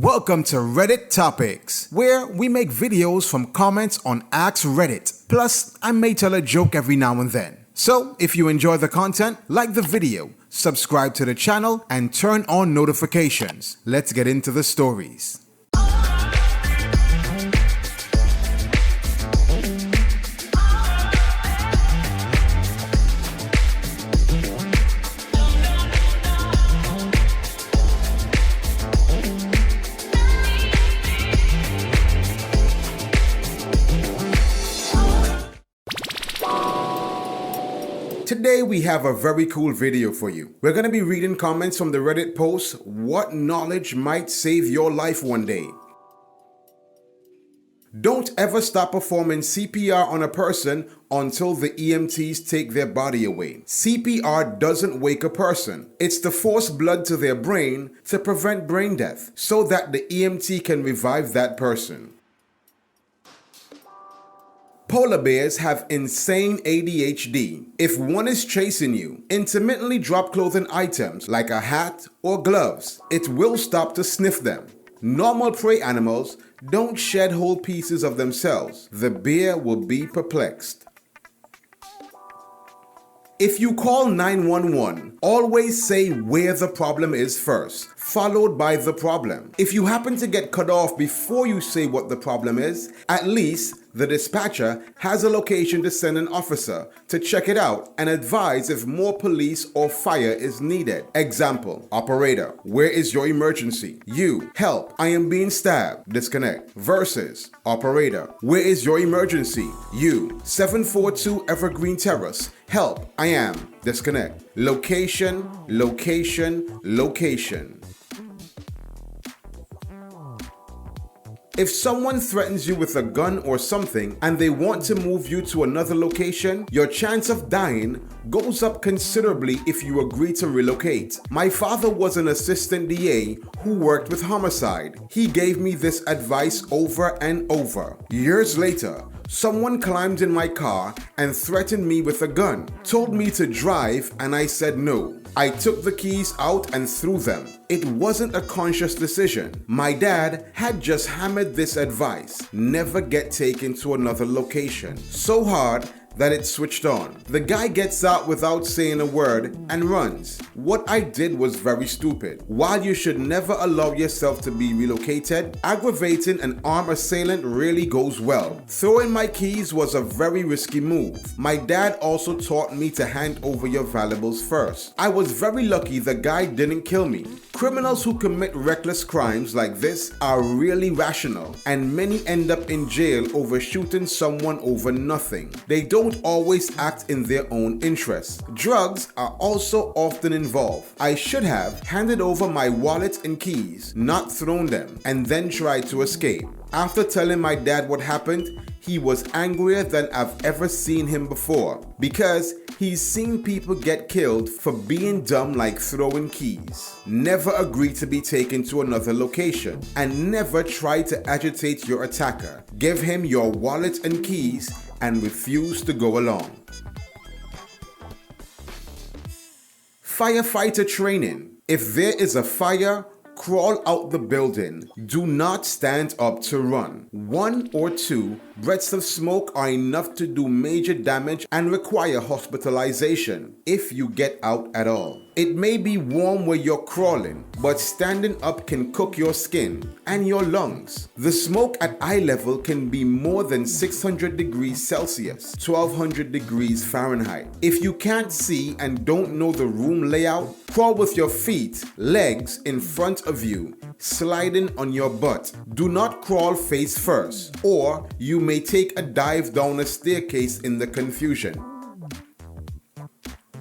Welcome to Reddit Topics, where we make videos from comments on AskReddit. Plus, I may tell a joke every now and then. So, if you enjoy the content, like the video, subscribe to the channel, and turn on notifications. Let's get into the stories. Today we have a very cool video for you. We're going to be reading comments from the Reddit post, "What knowledge might save your life one day?" Don't ever stop performing CPR on a person until the EMTs take their body away. CPR doesn't wake a person. It's to force blood to their brain to prevent brain death so that the EMT can revive that person. Polar bears have insane ADHD. If one is chasing you, intermittently drop clothing items like a hat or gloves. It will stop to sniff them. Normal prey animals don't shed whole pieces of themselves. The bear will be perplexed. If you call 911, always say where the problem is first, followed by the problem. If you happen to get cut off before you say what the problem is, at least the dispatcher has a location to send an officer to check it out and advise if more police or fire is needed. Example, operator, where is your emergency? You, help, I am being stabbed. Disconnect. Versus, operator, where is your emergency? You, 742 Evergreen Terrace. Help, I am. Disconnect. Location, location, location. If someone threatens you with a gun or something and they want to move you to another location, your chance of dying goes up considerably if you agree to relocate. My father was an assistant DA who worked with homicide. He gave me this advice over and over. Years later, someone climbed in my car and threatened me with a gun, told me to drive, and I said no. I took the keys out and threw them. It wasn't a conscious decision. My dad had just hammered this advice: never get taken to another location, so hard that it switched on. The guy gets out without saying a word and runs. What I did was very stupid. While you should never allow yourself to be relocated, aggravating an armed assailant really goes well. Throwing my keys was a very risky move. My dad also taught me to hand over your valuables first. I was very lucky the guy didn't kill me. Criminals who commit reckless crimes like this are really rational, and many end up in jail over shooting someone over nothing. They don't always act in their own interests. Drugs are also often involved. I should have handed over my wallet and keys, not thrown them, and then tried to escape. After telling my dad what happened, he was angrier than I've ever seen him before, because he's seen people get killed for being dumb like throwing keys. Never agree to be taken to another location, and never try to agitate your attacker. Give him your wallet and keys and refuse to go along. Firefighter training. If there is a fire, crawl out the building. Do not stand up to run. 1 or 2 breaths of smoke are enough to do major damage and require hospitalization if you get out at all. It may be warm where you're crawling, but standing up can cook your skin and your lungs. The smoke at eye level can be more than 600 degrees Celsius, 1200 degrees Fahrenheit. If you can't see and don't know the room layout, crawl with your feet, legs in front of you, sliding on your butt. Do not crawl face first, or you may take a dive down a staircase in the confusion.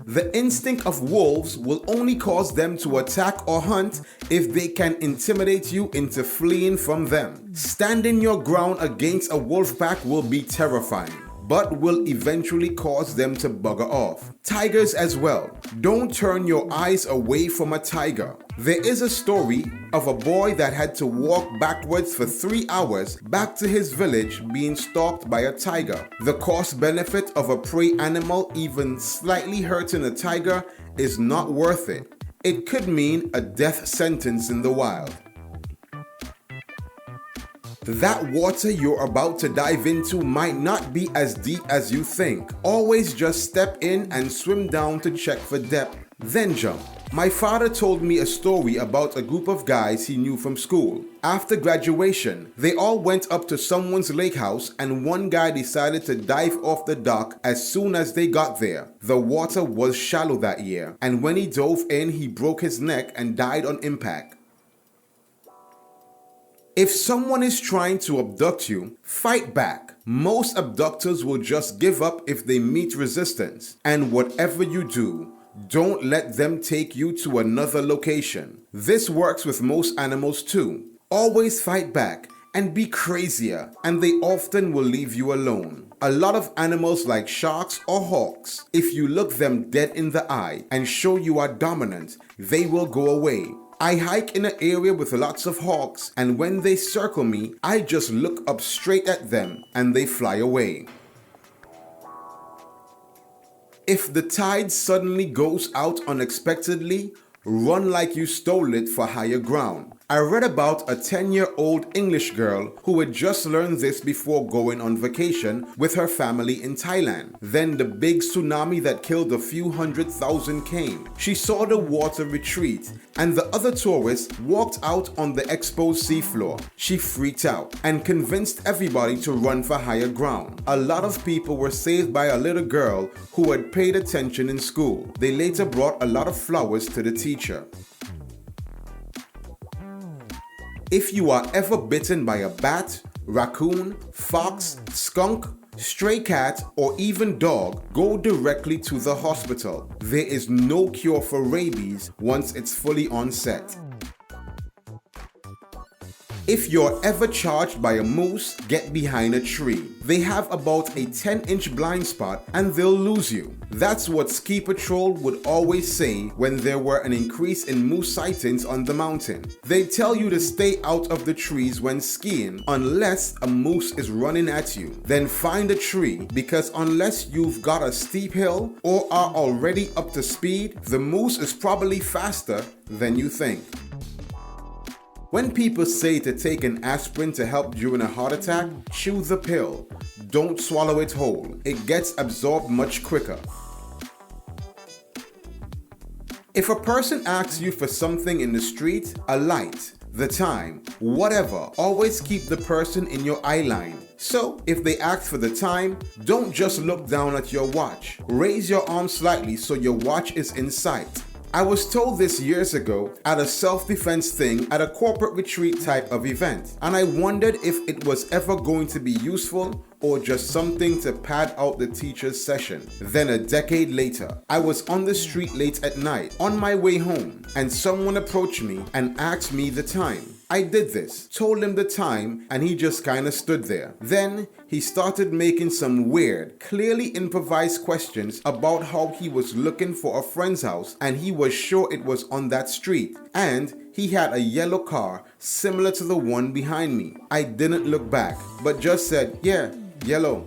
The instinct of wolves will only cause them to attack or hunt if they can intimidate you into fleeing from them. Standing your ground against a wolf pack will be terrifying, but will eventually cause them to bugger off. Tigers as well. Don't turn your eyes away from a tiger. There is a story of a boy that had to walk backwards for 3 hours back to his village being stalked by a tiger. The cost benefit of a prey animal even slightly hurting a tiger is not worth it. It could mean a death sentence in the wild. That water you're about to dive into might not be as deep as you think. Always just step in and swim down to check for depth, then jump. My father told me a story about a group of guys he knew from school. After graduation, they all went up to someone's lake house and one guy decided to dive off the dock as soon as they got there. The water was shallow that year, and when he dove in, he broke his neck and died on impact. If someone is trying to abduct you, fight back. Most abductors will just give up if they meet resistance. And whatever you do, don't let them take you to another location. This works with most animals too. Always fight back and be crazier, and they often will leave you alone. A lot of animals like sharks or hawks, if you look them dead in the eye and show you are dominant, they will go away. I hike in an area with lots of hawks, and when they circle me, I just look up straight at them and they fly away. If the tide suddenly goes out unexpectedly, run like you stole it for higher ground. I read about a 10-year-old English girl who had just learned this before going on vacation with her family in Thailand. Then the big tsunami that killed a few 100,000 came. She saw the water retreat and the other tourists walked out on the exposed seafloor. She freaked out and convinced everybody to run for higher ground. A lot of people were saved by a little girl who had paid attention in school. They later brought a lot of flowers to the teacher. If you are ever bitten by a bat, raccoon, fox, skunk, stray cat, or even dog, go directly to the hospital. There is no cure for rabies once it's fully onset. If you're ever charged by a moose, get behind a tree. They have about a 10-inch blind spot and they'll lose you. That's what Ski Patrol would always say when there were an increase in moose sightings on the mountain. They tell you to stay out of the trees when skiing unless a moose is running at you. Then find a tree, because unless you've got a steep hill or are already up to speed, the moose is probably faster than you think. When people say to take an aspirin to help during a heart attack, chew the pill. Don't swallow it whole. It gets absorbed much quicker. If a person asks you for something in the street, a light, the time, whatever, always keep the person in your eye line. So, if they ask for the time, don't just look down at your watch. Raise your arm slightly so your watch is in sight. I was told this years ago at a self-defense thing at a corporate retreat type of event, and I wondered if it was ever going to be useful or just something to pad out the teacher's session. Then a decade later, I was on the street late at night on my way home, and someone approached me and asked me the time. I did this, told him the time, and he just kinda stood there. Then he started making some weird, clearly improvised questions about how he was looking for a friend's house and he was sure it was on that street. And he had a yellow car similar to the one behind me. I didn't look back, but just said, "Yeah, yellow,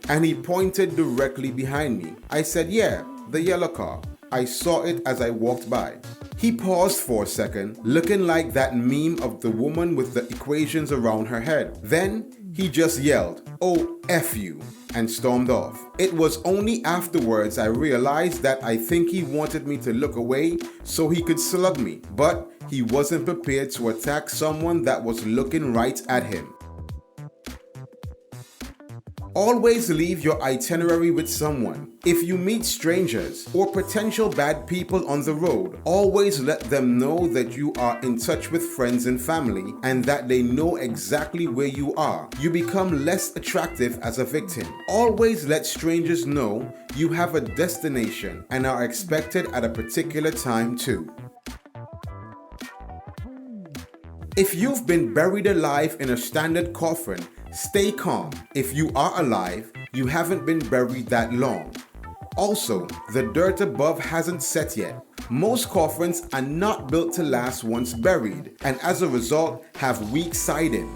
And he pointed directly behind me. I said, "Yeah, the yellow car. I saw it as I walked by." He paused for a second, looking like that meme of the woman with the equations around her head. Then he just yelled, "Oh, F you," and stormed off. It was only afterwards I realized that I think he wanted me to look away so he could slug me, but he wasn't prepared to attack someone that was looking right at him. Always leave your itinerary with someone. If you meet strangers or potential bad people on the road, always let them know that you are in touch with friends and family and that they know exactly where you are. You become less attractive as a victim. Always let strangers know you have a destination and are expected at a particular time too. If you've been buried alive in a standard coffin, stay calm. If you are alive, you haven't been buried that long. Also, the dirt above hasn't set yet. Most coffins are not built to last once buried, and as a result, have weak siding.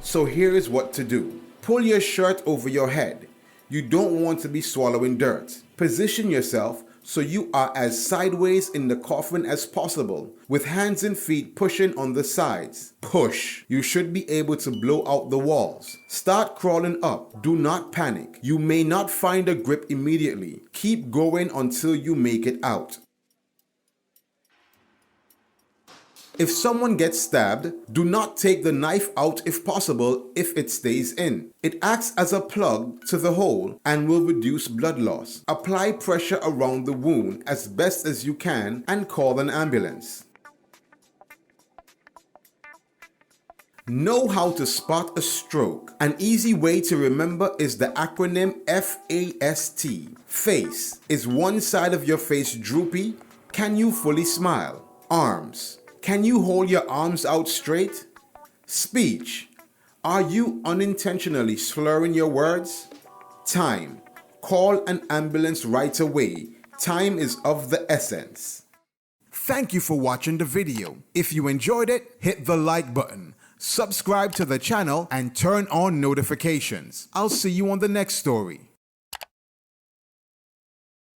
So here is what to do. Pull your shirt over your head. You don't want to be swallowing dirt. Position yourself so you are as sideways in the coffin as possible, with hands and feet pushing on the sides. Push. You should be able to blow out the walls. Start crawling up. Do not panic. You may not find a grip immediately. Keep going until you make it out. If someone gets stabbed, do not take the knife out if possible if it stays in. It acts as a plug to the hole and will reduce blood loss. Apply pressure around the wound as best as you can and call an ambulance. Know how to spot a stroke. An easy way to remember is the acronym FAST. Face. Is one side of your face droopy? Can you fully smile? Arms. Can you hold your arms out straight? Speech. Are you unintentionally slurring your words? Time. Call an ambulance right away. Time is of the essence. Thank you for watching the video. If you enjoyed it, hit the like button, subscribe to the channel, and turn on notifications. I'll see you on the next story.